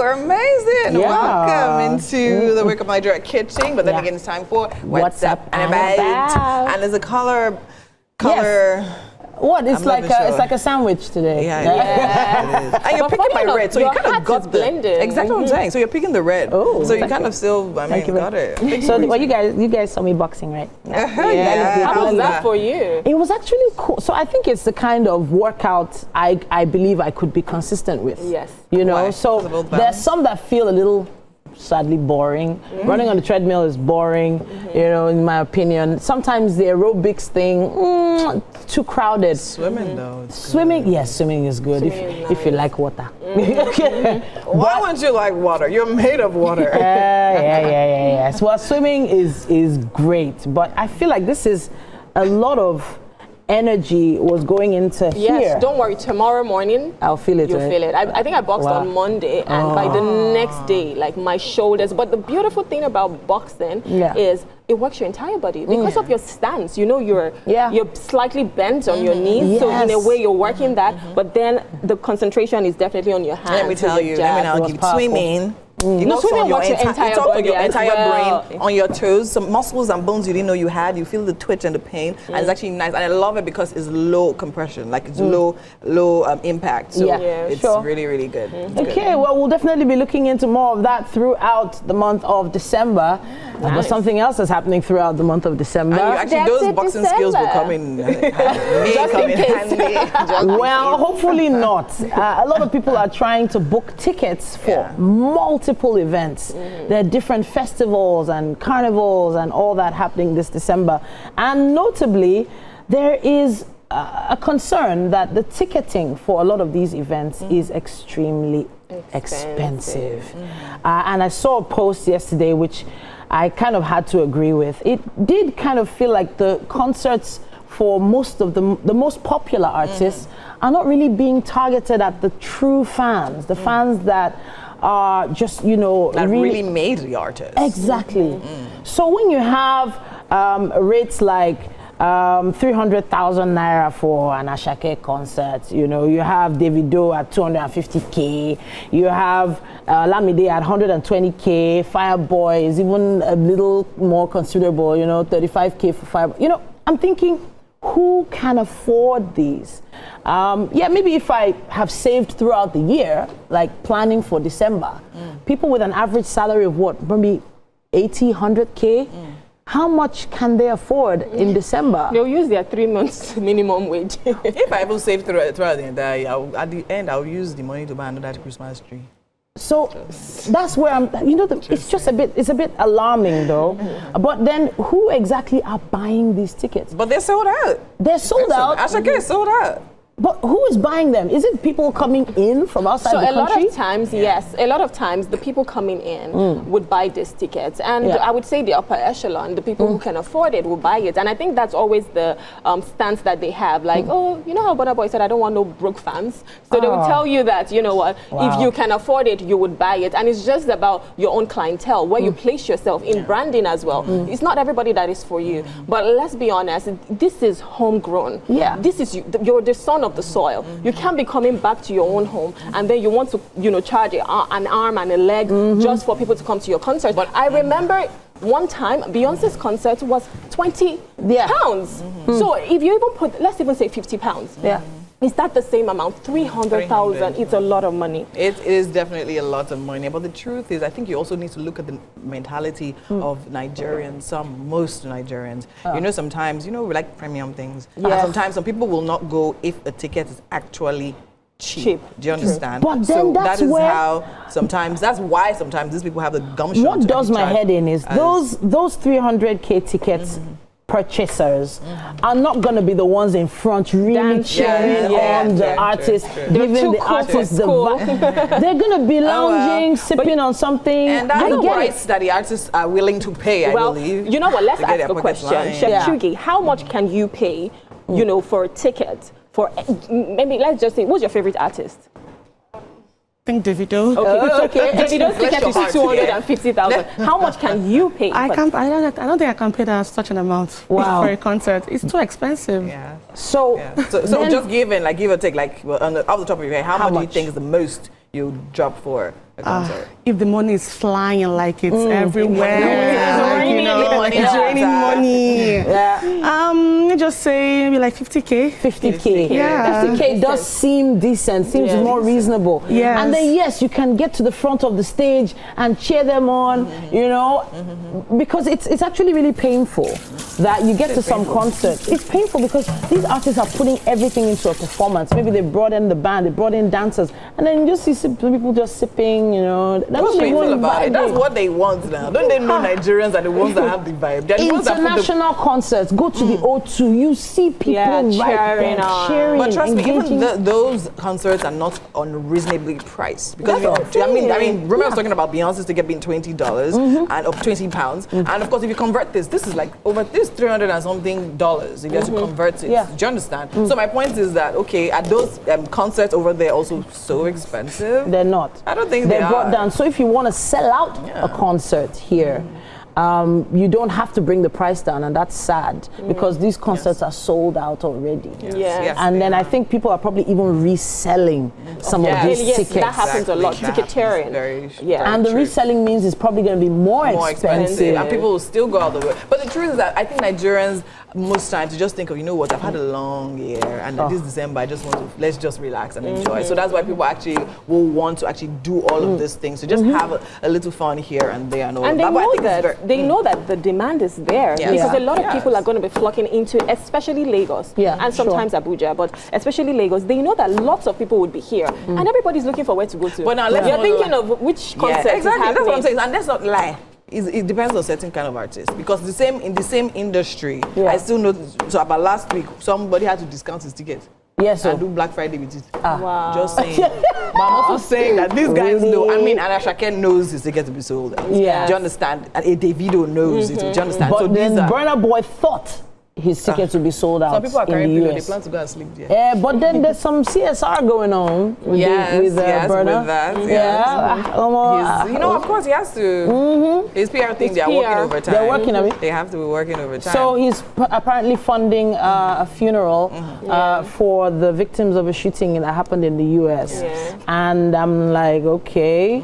we're amazing. Yeah. Welcome into the Wake Up Nigeria kitchen. But then again, it's time for What's Up and About. And there's a color. Yes. What? It's like a sandwich today. Yeah. It is. And you're picking my red, so you kind of got the blended. Exactly what I'm saying. So you're picking the red. Oh, so you kind of still, got it. So well, you guys saw me boxing, right? Yeah. How was that for you? It was actually cool. So I think it's the kind of workout I believe I could be consistent with. Yes. You know, so there's some that feel a little sadly boring. Running on the treadmill is boring, you know, in my opinion. Sometimes the aerobics thing, too crowded. Swimming though. Swimming, yes, swimming is good if you like water. Why wouldn't you like water? You're made of water. Yeah. Well, swimming is great, but I feel like this is a lot of energy was going into here. Yes, don't worry. Tomorrow morning, I'll feel it. You'll feel it. I think I boxed on Monday, and by the next day, like my shoulders. But the beautiful thing about boxing is it works your entire body because of your stance. You know, you're slightly bent on your knees, so in a way you're working that. But then the concentration is definitely on your hands. Let me tell you. Swimming. You know, swimming works your entire body, your entire brain, on your toes, some muscles and bones you didn't know you had. You feel the twitch and the pain, and it's actually nice. And I love it because it's low compression, like it's low impact. So it's really, really good. Okay, well, we'll definitely be looking into more of that throughout the month of December. But something else is happening throughout the month of December. And those boxing skills will come in handy. Well, hopefully not. A lot of people are trying to book tickets for multiple events. There are different festivals and carnivals and all that happening this December. And notably, there is a concern that the ticketing for a lot of these events is extremely expensive. And I saw a post yesterday which I kind of had to agree with. It did kind of feel like the concerts for most of the most popular artists are not really being targeted at the true fans, the fans that are just, you know, that really made the artist. Exactly. So when you have rates like 300,000 naira for an Ashake concert, you know, you have Davido at 250K, you have Lamide at 120K, Fireboy is even a little more considerable, you know, 35K for Fireboy. You know, I'm thinking, who can afford these? Maybe if I have saved throughout the year, like planning for December, people with an average salary of what, maybe 80, 100K, how much can they afford in December? They'll use their 3 months minimum wage. If I even save throughout the entire year, at the end, I'll use the money to buy another Christmas tree. So that's where I'm, you know, it's a bit alarming though. But then who exactly are buying these tickets? But they're sold out. They're sold out? Ashake is sold out. But who is buying them? Is it people coming in from outside the country? So a lot of times, yes. A lot of times, the people coming in would buy these tickets. And I would say the upper echelon, the people who can afford it, will buy it. And I think that's always the stance that they have. Like, oh, you know how Burna Boy said, I don't want no broke fans. So they would tell you that, you know what, if you can afford it, you would buy it. And it's just about your own clientele, where you place yourself in branding as well. It's not everybody that is for you. But let's be honest, this is homegrown. Yeah. This is you're the son of the soil. You can't be coming back to your own home and then you want to, you know, charge an arm and a leg just for people to come to your concert. But I remember one time Beyonce's concert was 20 pounds. So if you even put, let's even say 50 pounds. Is that the same amount? 300,000. It's a lot of money. It is definitely a lot of money. But the truth is, I think you also need to look at the mentality of Nigerians, most Nigerians. You know, sometimes, you know, we like premium things. Yes. Sometimes some people will not go if a ticket is actually cheap. Do you understand? But then that's why sometimes these people have the gumption. What does my head in is those 300K tickets purchasers are not going to be the ones in front really cheering on the artist, giving the artist the vibe. They're going to be lounging, sipping on something. And that's the price that the artists are willing to pay, I believe. You know what, let's ask a question. Chef Chugi, how much can you pay, you know, for a ticket? For maybe, let's just say, what's your favorite artist? I think Davido. Okay. Davido's ticket is 250,000. How much can you pay? I don't think I can pay that such an amount for a concert. It's too expensive. Yeah. So just give or take, like off the top of your head, how much do you think is the most you drop for a concert? If the money is flying like it's everywhere, it's raining money. Yeah. Just say maybe like 50K. 50K. Yeah. 50K does seem decent, seems more reasonable. Yes. And then yes, you can get to the front of the stage and cheer them on, because it's actually really painful that you get to some concerts. It's painful because these artists are putting everything into a performance. Maybe they brought in the band, they brought in dancers, and then you just see people just sipping, What's painful about it? That's what they want now. Don't they know Nigerians are the ones that have the vibe? They're the ones that international concerts, go to the O2, you see people cheering. But trust me, even those concerts are not unreasonably priced. Because I mean, remember I was talking about Beyonce's ticket being $20 and up £20, and of course if you convert this is like over $300 and something if you have to convert it. Do you understand? So my point is that are those concerts over there also so expensive? They're not. I don't think they're brought down. So if you want to sell out a concert here, you don't have to bring the price down, and that's sad because these concerts are sold out already. Yes, and then I think people are probably even reselling some of these tickets. That happens a lot. Ticketeering. And the reselling means it's probably going to be more expensive. And people will still go out the way. But the truth is that I think Nigerians most times to just think of, I've had a long year, and this December I just want to let's just relax and enjoy. So that's why people actually will want to actually do all of these things to just have a little fun here and there and all. And they know that the demand is there because a lot of people are going to be flocking into, especially Lagos and sometimes Abuja, but especially Lagos. They know that lots of people would be here, and everybody's looking for where to go to. But now you're thinking of which concert is happening. That's what I'm saying, and let's not lie. It depends on certain kind of artists, because in the same industry, I still know. So about last week, somebody had to discount his ticket. Yes, and do Black Friday with it. Wow. Just saying. But I'm also saying that these guys know. I mean, and Ashake knows his ticket to be sold. Yeah. Do you understand? And Davido knows it. Do you understand? But so then Burna Boy thought his tickets will be sold out. Some people are carrying in the pillow. US. They plan to go and sleep there. Yeah, but then there's some CSR going on with Burna. With that. Of course he has to. His PR thing, they're working overtime. They're working on it. They have to be working overtime. So he's apparently funding a funeral for the victims of a shooting that happened in the US. And I'm like, okay.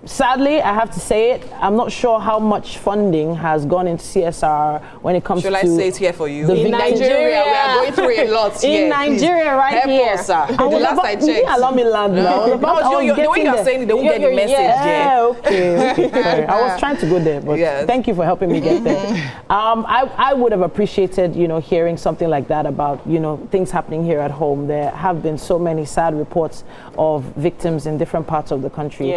Sadly, I have to say it, I'm not sure how much funding has gone into CSR when it comes to... Should I say it here for you? In Nigeria, we are going through a lot here. In Nigeria, right here. Us, sir. The last I checked. Allow me land now. The way you're saying it, they won't get the message. Okay. Sorry. I was trying to go there, but thank you for helping me get there. I would have appreciated, hearing something like that about, things happening here at home. There have been so many sad reports of victims in different parts of the country.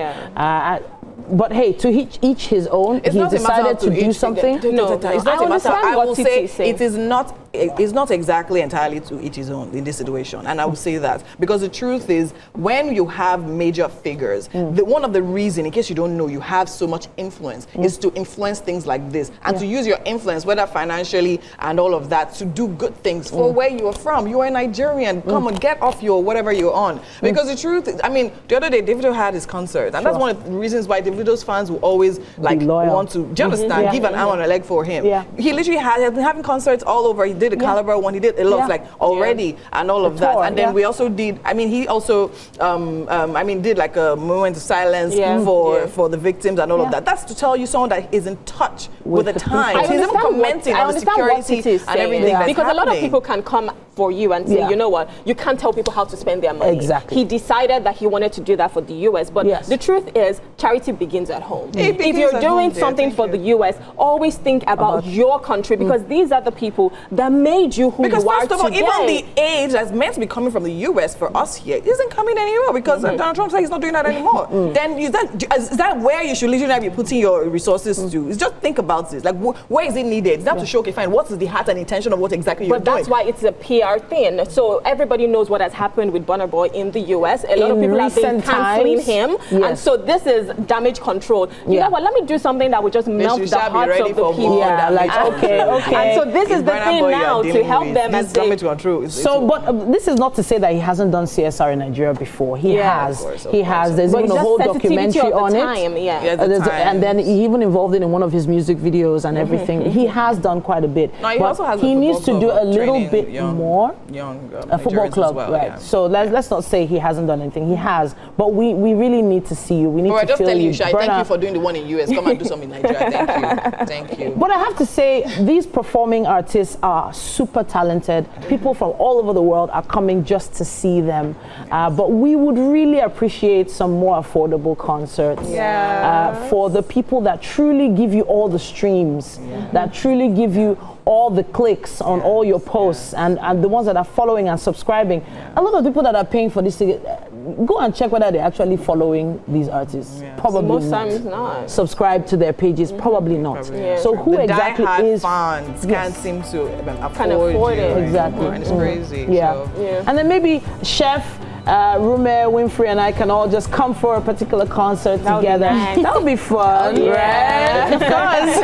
But hey, to each his own. He decided to do something. No, it's not a matter. I will say it is not. It's not exactly entirely to each his own in this situation, and I will say that because the truth is, when you have major figures, one of the reasons, in case you don't know, you have so much influence is to influence things like this and to use your influence, whether financially and all of that, to do good things for where you are from. You are a Nigerian. Come on, get off your whatever you're on. Because the truth is, I mean, the other day Davido had his concert, and that's one of the reasons why Davido's fans will always want to, do you understand, give an arm and a leg for him. He literally has been having concerts all over. He did a Calabar one, he did a lot already and all of that. And then we also did, he also did like a moment of silence for the victims and all of that. That's to tell you someone that is in touch with the times. He's even commenting on the security and everything that's because happening. A lot of people can come for you and say, you know what, you can't tell people how to spend their money. Exactly. He decided that he wanted to do that for the US, but the truth is, charity begins at home. If you're doing something for the US, always think about your country, because these are the people that made you who you are today. Because first of all, even the aid that's meant to be coming from the US for us here isn't coming anymore, because Donald Trump said he's not doing that anymore. Then is that where you should literally be putting your resources to? Is just think about this. Like, where is it needed? It's not to show, okay, fine, what is the heart and intention of what exactly you're doing? But that's why it's a PR thing. So everybody knows what has happened with Burna Boy in the US. A lot of people have been canceling him. And so this is damage control. You know what? Let me do something that would just melt the hearts of the people. Okay. And so this is the thing now to help them as damage control. So, but this is not to say that he hasn't done CSR in Nigeria before. He has. He has. There's even a whole documentary on it. And then he even involved it in one of his music videos and everything. He has done quite a bit. But he needs to do a little bit more. more. Young a football club, well, right? Yeah. So let's not say he hasn't done anything. He has, but we really need to see you. We need to just feel telling you. you, Shai, thank you for doing the one in US. Come and do something in Nigeria. Thank you, thank you. But I have to say, these performing artists are super talented. People from all over the world are coming just to see them. But we would really appreciate some more affordable concerts for the people that truly give you all the streams, that truly give you all the clicks on all your posts, and the ones that are following and subscribing. A lot of people that are paying for this ticket, go and check whether they're actually following these artists. Probably most not. times not. Subscribe to their pages, probably not. So who the exactly is fans can't seem to afford it. Exactly. And it's crazy. Yeah. So. And then maybe Chef, Rume, Winfrey, and I can all just come for a particular concert together. That would be fun, right? Of course.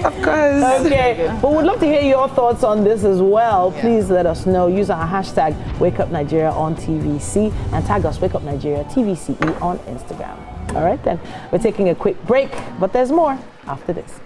Of course. Okay. But we'd love to hear your thoughts on this as well. Please let us know. Use our hashtag WakeUpNigeria on TVC and tag us WakeUpNigeria TVCE on Instagram. All right, then. We're taking a quick break, but there's more after this.